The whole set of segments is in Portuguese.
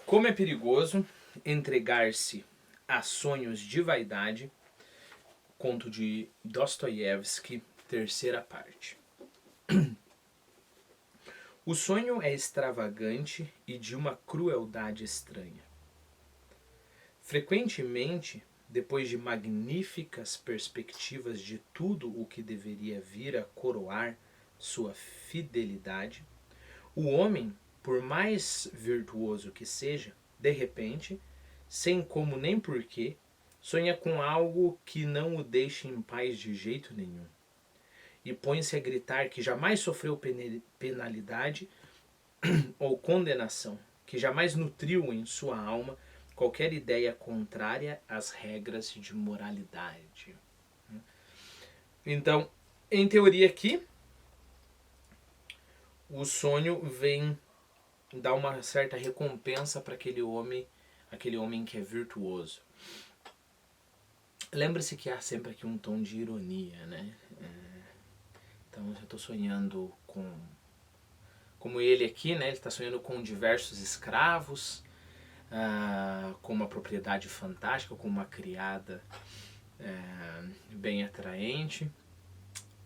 Como é perigoso entregar-se a sonhos de vaidade. Conto de Dostoiévski, terceira parte. O sonho é extravagante e de uma crueldade estranha. Frequentemente, depois de magníficas perspectivas de tudo o que deveria vir a coroar sua fidelidade, o homem, por mais virtuoso que seja, de repente, sem como nem porquê, sonha com algo que não o deixe em paz de jeito nenhum. E põe-se a gritar que jamais sofreu penalidade ou condenação, que jamais nutriu em sua alma qualquer ideia contrária às regras de moralidade. Então, em teoria aqui, o sonho vem dar uma certa recompensa para aquele homem que é virtuoso. Lembre-se que há sempre aqui um tom de ironia, né? Então eu estou sonhando como ele aqui, né? Ele está sonhando com diversos escravos, com uma propriedade fantástica, com uma criada bem atraente.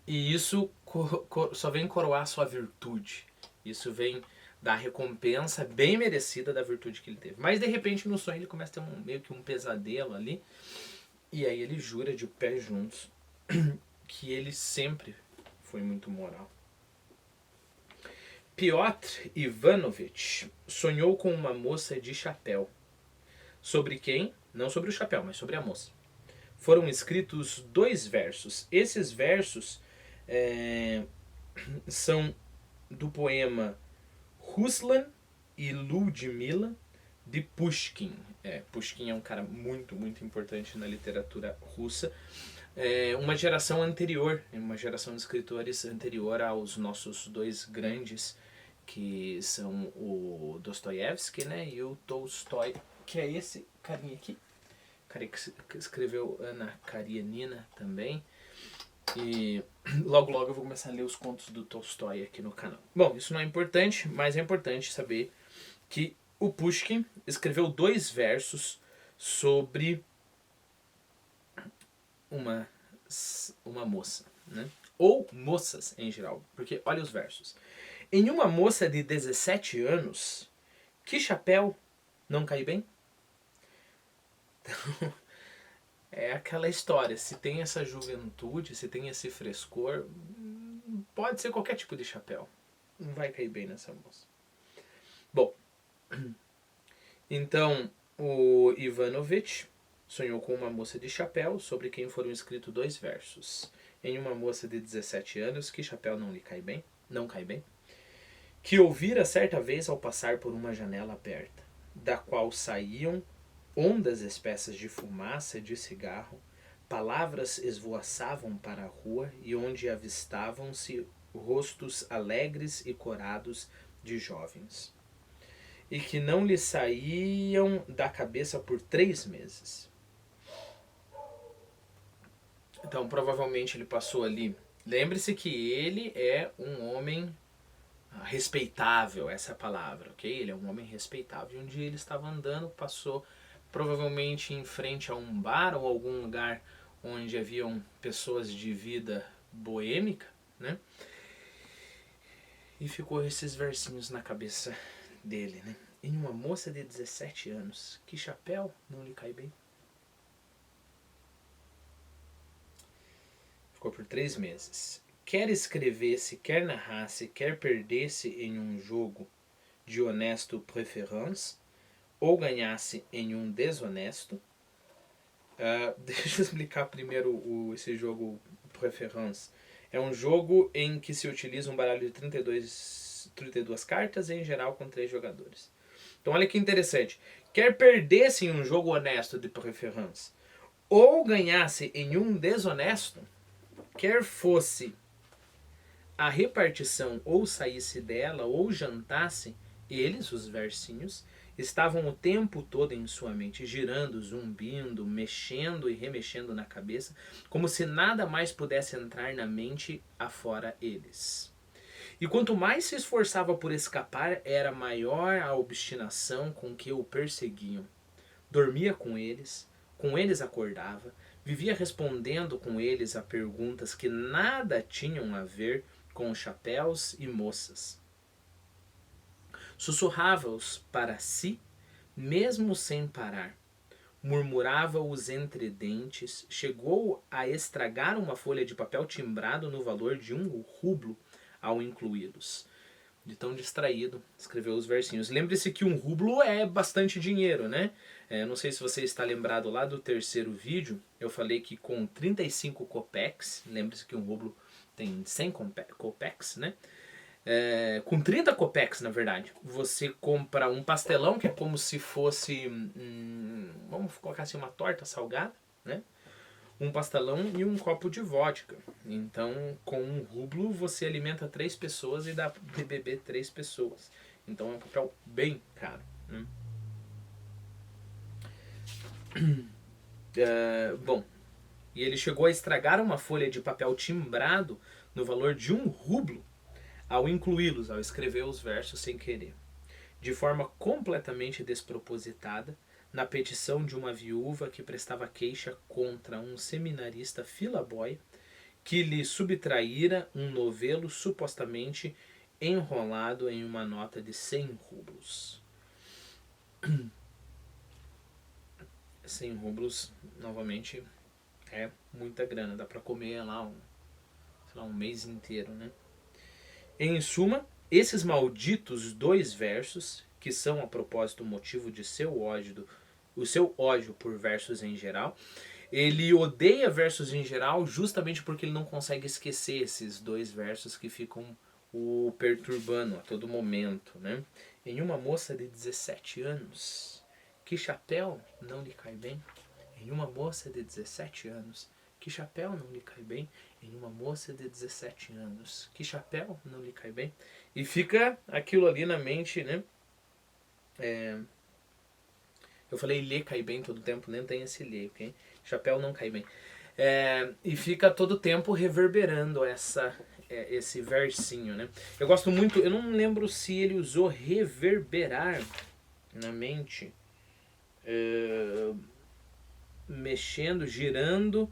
E isso só vem coroar sua virtude. Isso vem dar recompensa bem merecida da virtude que ele teve. Mas de repente no sonho ele começa a ter meio que um pesadelo ali. E aí ele jura de pés juntos que ele sempre foi muito moral. Piotr Ivanovich sonhou com uma moça de chapéu. Sobre quem? Não sobre o chapéu, mas sobre a moça. Foram escritos 2 versos. Esses versos são do poema Ruslan e Ludmila, de Pushkin. Pushkin é um cara muito, muito importante na literatura russa. Uma geração anterior, uma geração de escritores anterior aos nossos 2 grandes, que são o Dostoiévski, né, e o Tolstói, que é esse carinha aqui. O cara que escreveu Ana Karenina também. E logo logo eu vou começar a ler os contos do Tolstói aqui no canal. Bom, isso não é importante, mas é importante saber que o Pushkin escreveu 2 versos sobre uma moça, né? Ou moças em geral, porque olha os versos. Em uma moça de 17 anos, que chapéu não cai bem? Então, é aquela história, se tem essa juventude, se tem esse frescor, pode ser qualquer tipo de chapéu. Não vai cair bem nessa moça. Bom, então o Ivanovich sonhou com uma moça de chapéu, sobre quem foram escritos 2 versos. Em uma moça de 17 anos, que chapéu não lhe cai bem? Não cai bem. Que ouvira certa vez ao passar por uma janela aberta, da qual saíam ondas espessas de fumaça de cigarro, palavras esvoaçavam para a rua e onde avistavam-se rostos alegres e corados de jovens, e que não lhe saíam da cabeça por 3 meses. Então, provavelmente ele passou ali. Lembre-se que ele é um homem respeitável, essa é a palavra, ok? Ele é um homem respeitável. E um dia ele estava andando, passou provavelmente em frente a um bar ou algum lugar onde haviam pessoas de vida boêmica, né? E ficou esses versinhos na cabeça dele, né? Em uma moça de 17 anos, que chapéu não lhe cai bem? Ficou por 3 meses. Quer escrevesse, quer narrasse, quer perdesse em um jogo de honesto préférence, ou ganhasse em um desonesto. Deixa eu explicar primeiro esse jogo préférence. É um jogo em que se utiliza um baralho de 32 cartas, em geral com 3 jogadores. Então olha que interessante. Quer perdesse em um jogo honesto de préférence, ou ganhasse em um desonesto, quer fosse a repartição ou saísse dela ou jantasse, eles, os versinhos, estavam o tempo todo em sua mente, girando, zumbindo, mexendo e remexendo na cabeça, como se nada mais pudesse entrar na mente afora eles. E quanto mais se esforçava por escapar, era maior a obstinação com que o perseguiam. Dormia com eles acordava, vivia respondendo com eles a perguntas que nada tinham a ver com chapéus e moças. Sussurrava-os para si, mesmo sem parar. Murmurava-os entre dentes, chegou a estragar uma folha de papel timbrado no valor de 1 rublo ao incluí-los. De tão distraído, escreveu os versinhos. Lembre-se que 1 rublo é bastante dinheiro, né? Não sei se você está lembrado lá do terceiro vídeo, eu falei que com 35 copecs, lembre-se que 1 rublo tem 100 copecs, né? Com 30 copecs, na verdade, você compra um pastelão, que é como se fosse, vamos colocar assim, uma torta salgada, né? Um pastelão e um copo de vodka. Então, com 1 rublo, você alimenta 3 pessoas e dá de beber 3 pessoas. Então, é um papel bem caro. Né? Bom, e ele chegou a estragar uma folha de papel timbrado no valor de 1 rublo ao incluí-los, ao escrever os versos sem querer. De forma completamente despropositada, na petição de uma viúva que prestava queixa contra um seminarista filaboy que lhe subtraíra um novelo supostamente enrolado em uma nota de 100 rublos. 100 rublos, novamente, é muita grana. Dá para comer lá um mês inteiro, né? Em suma, esses malditos 2 versos, que são a propósito o motivo de o seu ódio por versos em geral, ele odeia versos em geral justamente porque ele não consegue esquecer esses 2 versos que ficam o perturbando a todo momento, né? Em uma moça de 17 anos, que chapéu não lhe cai bem? Em uma moça de 17 anos, que chapéu não lhe cai bem? Em uma moça de 17 anos, que chapéu não lhe cai bem? E fica aquilo ali na mente, né? Eu falei lhe cai bem todo tempo, nem tem esse lhe, ok? Chapéu não cai bem. E fica todo tempo reverberando esse versinho, né? Eu gosto muito, eu não lembro se ele usou reverberar na mente, mexendo, girando,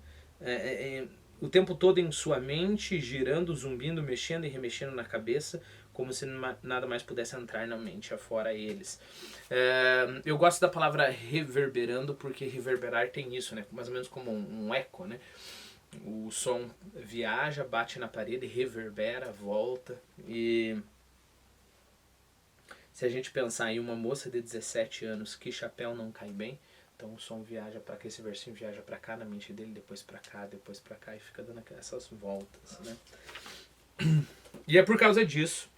o tempo todo em sua mente, girando, zumbindo, mexendo e remexendo na cabeça, como se nada mais pudesse entrar na mente, afora eles. Eu gosto da palavra reverberando, porque reverberar tem isso, né? Mais ou menos como um eco, né? O som viaja, bate na parede, reverbera, volta. E se a gente pensar em uma moça de 17 anos, que chapéu não cai bem, então o som viaja para cá, esse versinho viaja para cá na mente dele, depois para cá e fica dando essas voltas, né? E é por causa disso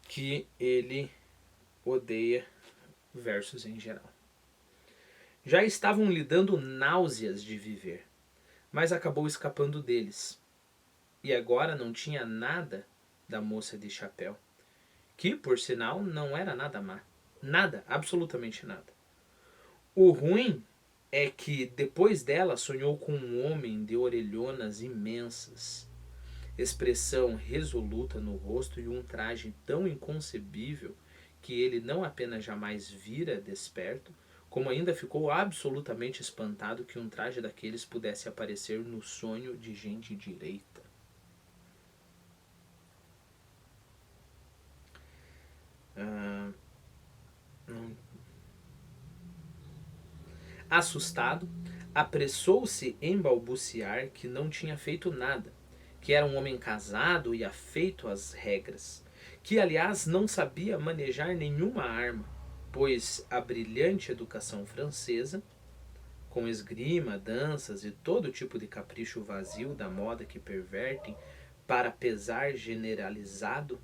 que ele odeia versos em geral. Já estavam lhe dando náuseas de viver, mas acabou escapando deles. E agora não tinha nada da moça de chapéu, que, por sinal, não era nada má. Nada, absolutamente nada. O ruim é que, depois dela, sonhou com um homem de orelhonas imensas, expressão resoluta no rosto e um traje tão inconcebível que ele não apenas jamais vira desperto, como ainda ficou absolutamente espantado que um traje daqueles pudesse aparecer no sonho de gente direita. Assustado, apressou-se em balbuciar que não tinha feito nada, que era um homem casado e afeito às regras, que aliás não sabia manejar nenhuma arma, pois a brilhante educação francesa, com esgrima, danças e todo tipo de capricho vazio da moda que pervertem para pesar generalizado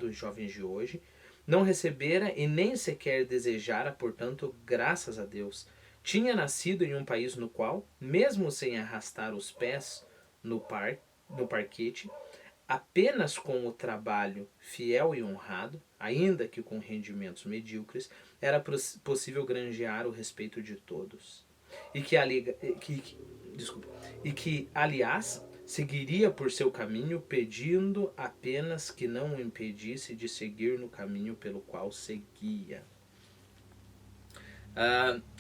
os jovens de hoje, não recebera e nem sequer desejara, portanto, graças a Deus, tinha nascido em um país no qual, mesmo sem arrastar os pés no parquete, apenas com o trabalho fiel e honrado, ainda que com rendimentos medíocres, era possível granjear o respeito de todos. E que, aliás, seguiria por seu caminho, pedindo apenas que não o impedisse de seguir no caminho pelo qual seguia.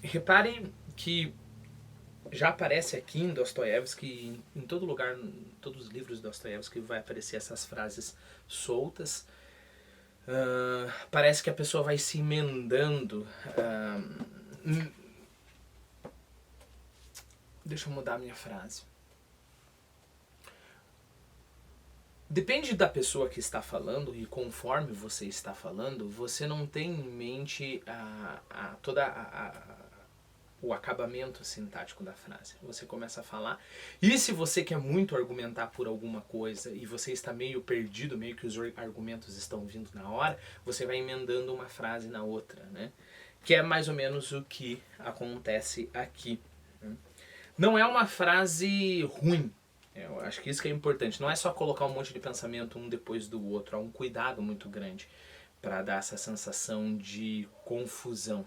Reparem que já aparece aqui em Dostoiévski, em todo lugar, em todos os livros de Dostoiévski vai aparecer essas frases soltas. Parece que a pessoa vai se emendando. Deixa eu mudar a minha frase. Depende da pessoa que está falando, e conforme você está falando, você não tem em mente o acabamento sintático da frase. Você começa a falar, e se você quer muito argumentar por alguma coisa e você está meio perdido, meio que os argumentos estão vindo na hora, você vai emendando uma frase na outra, né? Que é mais ou menos o que acontece aqui. Não é uma frase ruim. Eu acho que isso que é importante. Não é só colocar um monte de pensamento um depois do outro. Há um cuidado muito grande para dar essa sensação de confusão.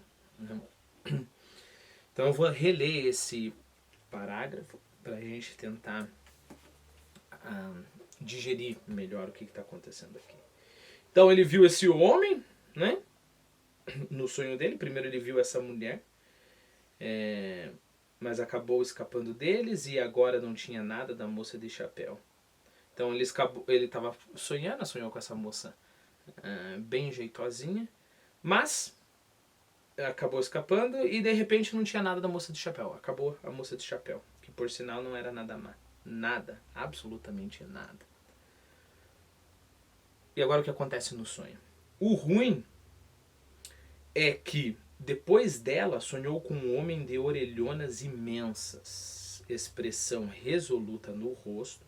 Então eu vou reler esse parágrafo para a gente tentar digerir melhor o que está acontecendo aqui. Então ele viu esse homem, né? No sonho dele. Primeiro ele viu essa mulher. Mas acabou escapando deles e agora não tinha nada da moça de chapéu. Então ele estava sonhou com essa moça bem jeitosinha, mas acabou escapando e de repente não tinha nada da moça de chapéu. Acabou a moça de chapéu, que por sinal não era nada má. Nada, absolutamente nada. E agora o que acontece no sonho? O ruim é que depois dela, sonhou com um homem de orelhonas imensas, expressão resoluta no rosto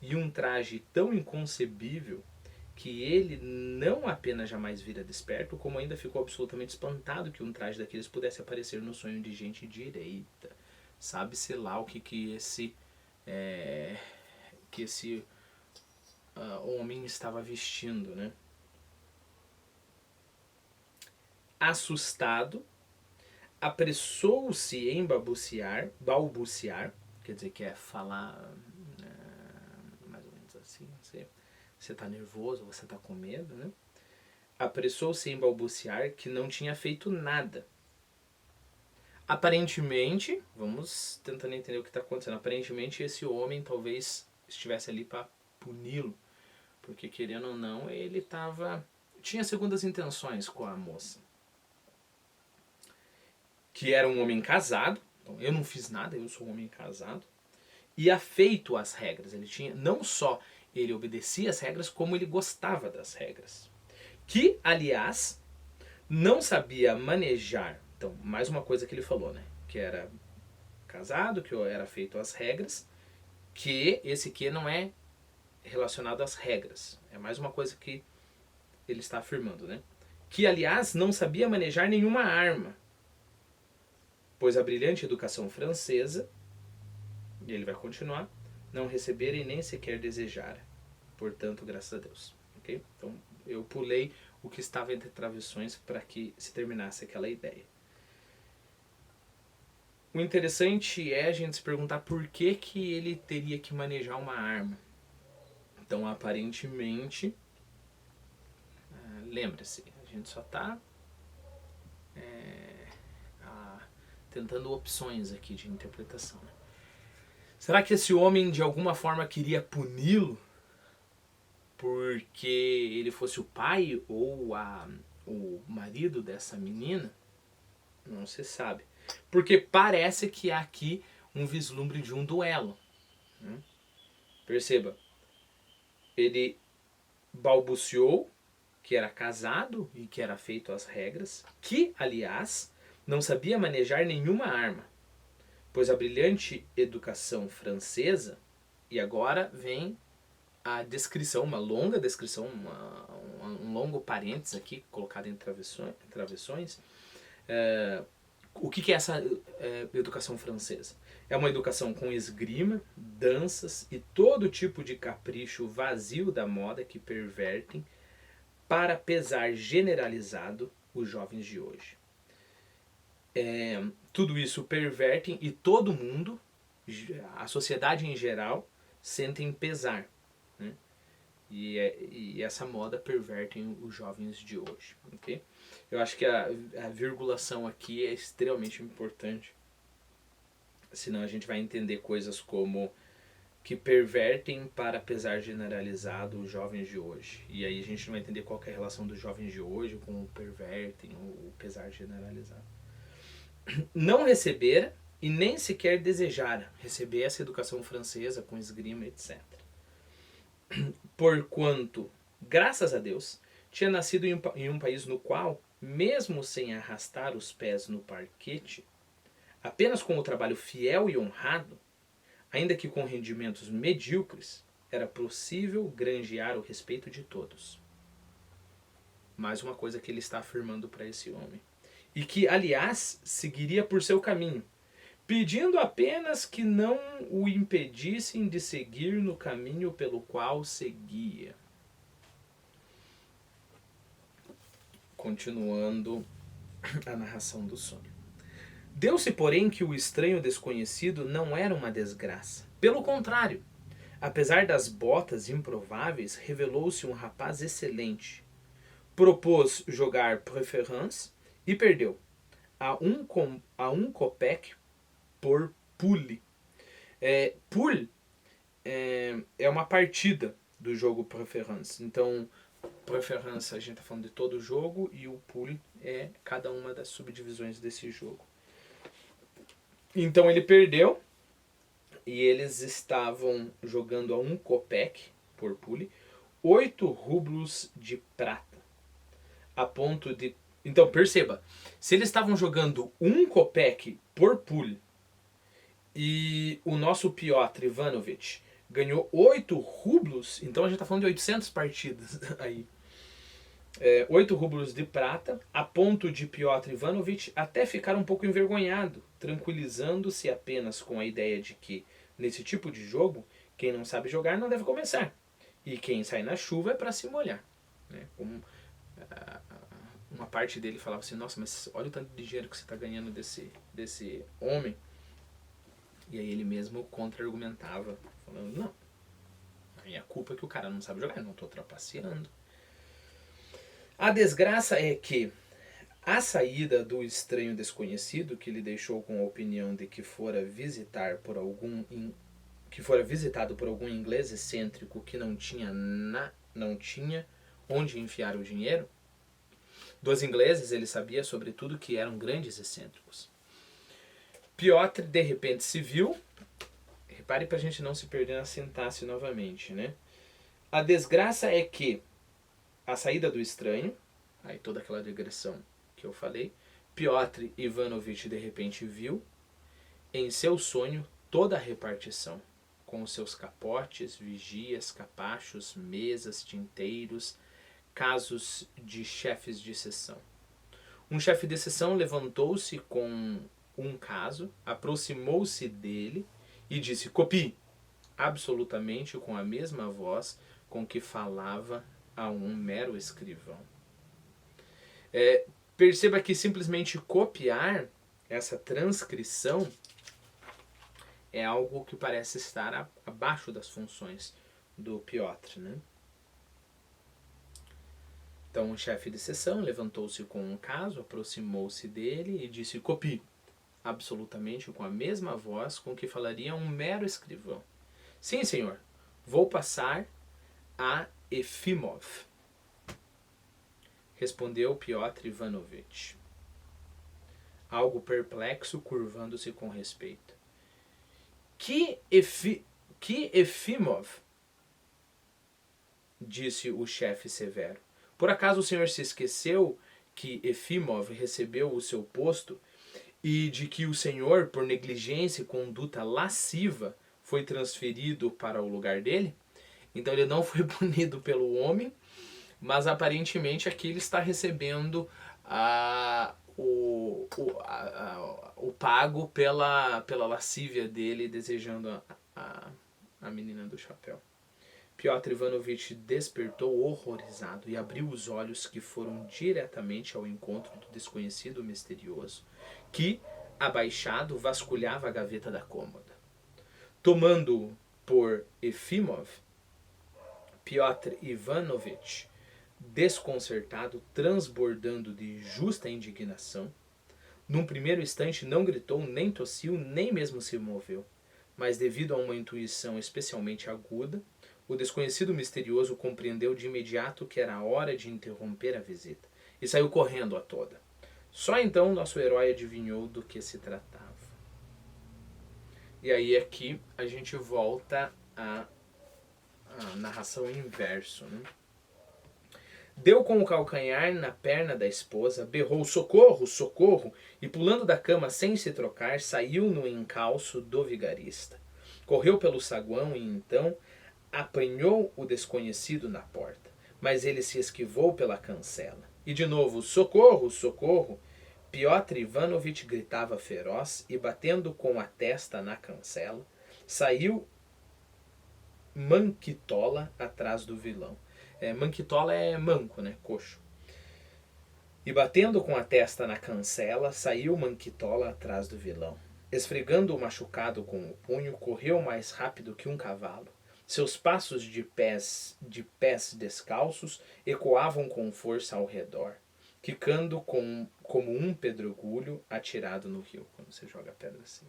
e um traje tão inconcebível que ele não apenas jamais vira desperto, como ainda ficou absolutamente espantado que um traje daqueles pudesse aparecer no sonho de gente direita. Sabe-se lá o que esse homem estava vestindo, né? Assustado, apressou-se em balbuciar, quer dizer que é falar mais ou menos assim, você está nervoso, você está com medo, né? Apressou-se em balbuciar que não tinha feito nada. Aparentemente, vamos tentando entender o que está acontecendo, aparentemente esse homem talvez estivesse ali para puni-lo, porque querendo ou não, ele tinha segundas intenções com a moça. Que era um homem casado, então eu não fiz nada, eu sou um homem casado, e afeito às regras. Ele tinha, não só ele obedecia às regras, como ele gostava das regras. Que, aliás, não sabia manejar. Então, mais uma coisa que ele falou, né? Que era casado, que era afeito às regras, que esse que não é relacionado às regras. É mais uma coisa que ele está afirmando, né? Que, aliás, não sabia manejar nenhuma arma, pois a brilhante educação francesa, e ele vai continuar, não recebera e nem sequer desejara. Portanto, graças a Deus. Okay? Então, eu pulei o que estava entre travessões para que se terminasse aquela ideia. O interessante é a gente se perguntar por que ele teria que manejar uma arma. Então, aparentemente, lembre-se, a gente só está tentando opções aqui de interpretação. Né? Será que esse homem de alguma forma queria puni-lo porque ele fosse o pai ou o marido dessa menina? Não se sabe. Porque parece que há aqui um vislumbre de um duelo. Né? Perceba, ele balbuciou que era casado e que era feito às regras, que, aliás, não sabia manejar nenhuma arma, pois a brilhante educação francesa, e agora vem a descrição, uma longa descrição, um longo parênteses aqui, colocado em travessões. O que é essa educação francesa? É uma educação com esgrima, danças e todo tipo de capricho vazio da moda que pervertem, para pesar generalizado, os jovens de hoje. Tudo isso pervertem e todo mundo, a sociedade em geral, sentem pesar, né? E essa moda perverte os jovens de hoje, ok? Eu acho que a virgulação aqui é extremamente importante, senão a gente vai entender coisas como que pervertem para pesar generalizado os jovens de hoje. E aí a gente não vai entender qual que é a relação dos jovens de hoje com o pervertem, o pesar generalizado. Não recebera e nem sequer desejara receber essa educação francesa com esgrima, etc. Porquanto, graças a Deus, tinha nascido em um país no qual, mesmo sem arrastar os pés no parquete, apenas com o trabalho fiel e honrado, ainda que com rendimentos medíocres, era possível granjear o respeito de todos. Mais uma coisa que ele está afirmando para esse homem. E que, aliás, seguiria por seu caminho, pedindo apenas que não o impedissem de seguir no caminho pelo qual seguia. Continuando a narração do sonho. Deu-se, porém, que o estranho desconhecido não era uma desgraça. Pelo contrário, apesar das botas improváveis, revelou-se um rapaz excelente. Propôs jogar préférence e perdeu a um copec por poule. Poule é uma partida do jogo préférence. Então, préférence a gente está falando de todo o jogo e o poule é cada uma das subdivisões desse jogo. Então ele perdeu e eles estavam jogando a um copec por poule, 8 rublos de prata. A ponto de... Então perceba, se eles estavam jogando um copec por poule e o nosso Piotr Ivanovich ganhou 8 rublos, então a gente está falando de 800 partidas aí. 8 rublos de prata, a ponto de Piotr Ivanovich até ficar um pouco envergonhado, tranquilizando-se apenas com a ideia de que, nesse tipo de jogo, quem não sabe jogar não deve começar. E quem sai na chuva é para se molhar. Né? Uma parte dele falava assim, nossa, mas olha o tanto de dinheiro que você está ganhando desse homem. E aí ele mesmo contra-argumentava, falando, não, a minha culpa é que o cara não sabe jogar, eu não estou trapaceando. A desgraça é que a saída do estranho desconhecido, que lhe deixou com a opinião de que fora visitado por algum inglês excêntrico que não tinha onde enfiar o dinheiro, dos ingleses ele sabia sobretudo que eram grandes excêntricos. Piotr de repente se viu, repare para a gente não se perder na sintaxe novamente, né? A desgraça é que a saída do estranho, aí toda aquela digressão que eu falei, Piotr Ivanovich de repente viu em seu sonho toda a repartição, com os seus capotes, vigias, capachos, mesas, tinteiros, casos de chefes de seção. Um chefe de seção levantou-se com um caso, aproximou-se dele e disse, copie, absolutamente com a mesma voz com que falava a um mero escrivão. Perceba que simplesmente copiar, essa transcrição, é algo que parece estar abaixo das funções do Piotr, né? Então o chefe de seção levantou-se com um caso, aproximou-se dele e disse, copie, absolutamente com a mesma voz com que falaria um mero escrivão. Sim, senhor, vou passar a Efimov, respondeu Piotr Ivanovich, algo perplexo, curvando-se com respeito. Que Efimov? Disse o chefe severo. Por acaso o senhor se esqueceu que Efimov recebeu o seu posto e de que o senhor, por negligência e conduta lasciva, foi transferido para o lugar dele? Então ele não foi punido pelo homem, mas aparentemente aqui ele está recebendo o pago pela lascívia dele, desejando a menina do chapéu. Piotr Ivanovich despertou horrorizado e abriu os olhos, que foram diretamente ao encontro do desconhecido misterioso, que, abaixado, vasculhava a gaveta da cômoda. Tomando por Efimov, Piotr Ivanovich, desconcertado, transbordando de justa indignação, num primeiro instante não gritou, nem tossiu, nem mesmo se moveu. Mas devido a uma intuição especialmente aguda, o desconhecido misterioso compreendeu de imediato que era a hora de interromper a visita e saiu correndo a toda. Só então nosso herói adivinhou do que se tratava. E aí aqui a gente volta à narração inverso, né? Deu com o calcanhar na perna da esposa, berrou socorro, socorro, e pulando da cama sem se trocar, saiu no encalço do vigarista. Correu pelo saguão e então apanhou o desconhecido na porta, mas ele se esquivou pela cancela. E de novo, socorro, socorro! Piotr Ivanovich gritava feroz e, batendo com a testa na cancela, saiu manquitola atrás do vilão. Manquitola é manco, né? Coxo. E batendo com a testa na cancela, saiu manquitola atrás do vilão. Esfregando o machucado com o punho, correu mais rápido que um cavalo. Seus passos de pés descalços ecoavam com força ao redor, quicando como um pedregulho atirado no rio, quando você joga pedra assim.